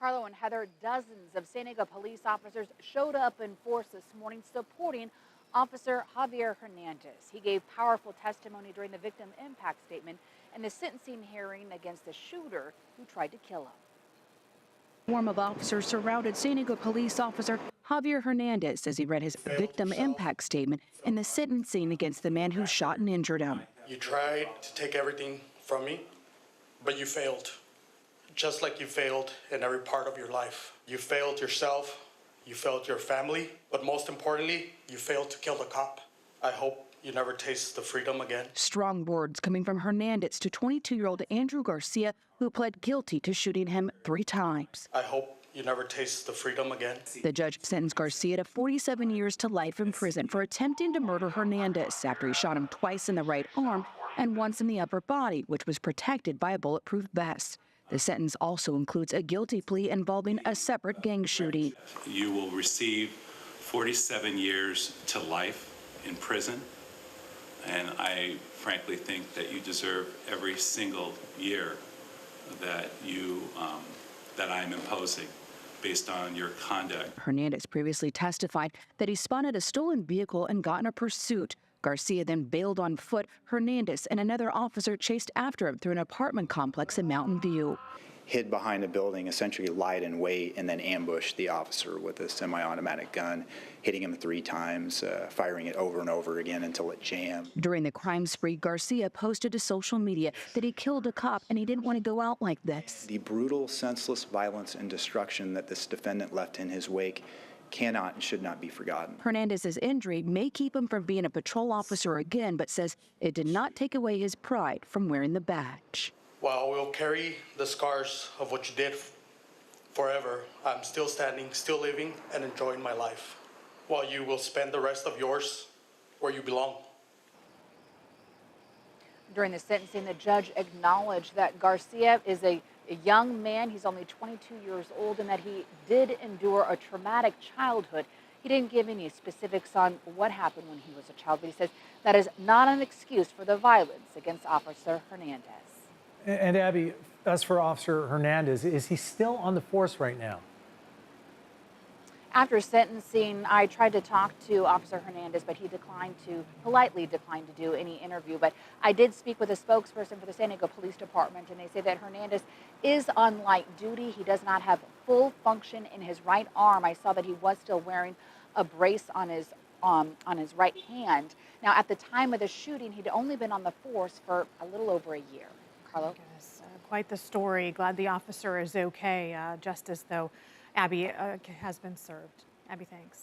Carlo and Heather, dozens of San Diego police officers showed up in force this morning supporting Officer Javier Hernandez. He gave powerful testimony during the victim impact statement and the sentencing hearing against the shooter who tried to kill him. A swarm of officers surrounded San Diego police officer Javier Hernandez as he read his victim impact statement and the sentencing against the man who shot and injured him. You tried to take everything from me, but you failed. Just like you failed in every part of your life. You failed yourself, you failed your family, but most importantly, you failed to kill the cop. I hope you never taste the freedom again. Strong words coming from Hernandez to 22-year-old Andrew Garcia, who pled guilty to shooting him 3 times. I hope you never taste the freedom again. The judge sentenced Garcia to 47 years to life in prison for attempting to murder Hernandez after he shot him twice in the right arm and once in the upper body, which was protected by a bulletproof vest. The sentence also includes a guilty plea involving a separate gang shooting. You will receive 47 years to life in prison, and I frankly think that you deserve every single year that that I am imposing based on your conduct. Hernandez previously testified that he spotted a stolen vehicle and got in a pursuit. Garcia then bailed on foot. Hernandez and another officer chased after him through an apartment complex in Mountain View. Hid behind a building, essentially lied in wait, and then ambushed the officer with a semi-automatic gun, hitting him 3 times, firing it over and over again until it jammed. During the crime spree, Garcia posted to social media that he killed a cop and he didn't want to go out like this. The brutal, senseless violence and destruction that this defendant left in his wake cannot and should not be forgotten. Hernandez's injury may keep him from being a patrol officer again, but says it did not take away his pride from wearing the badge. While we'll carry the scars of what you did forever, I'm still standing, still living, and enjoying my life. While you will spend the rest of yours where you belong. During the sentencing, the judge acknowledged that Garcia is a young man. He's only 22 years old, and that he did endure a traumatic childhood. He didn't give any specifics on what happened when he was a child, but he says that is not an excuse for the violence against Officer Hernandez. And Abby, as for Officer Hernandez, is he still on the force right now? After sentencing, I tried to talk to Officer Hernandez, but he politely declined to do any interview. But I did speak with a spokesperson for the San Diego Police Department, and they say that Hernandez is on light duty. He does not have full function in his right arm. I saw that he was still wearing a brace on his right hand. Now, at the time of the shooting, he'd only been on the force for a little over a year. Carlo? Goodness, quite the story. Glad the officer is okay, just as though Abby has been served. Abby, thanks.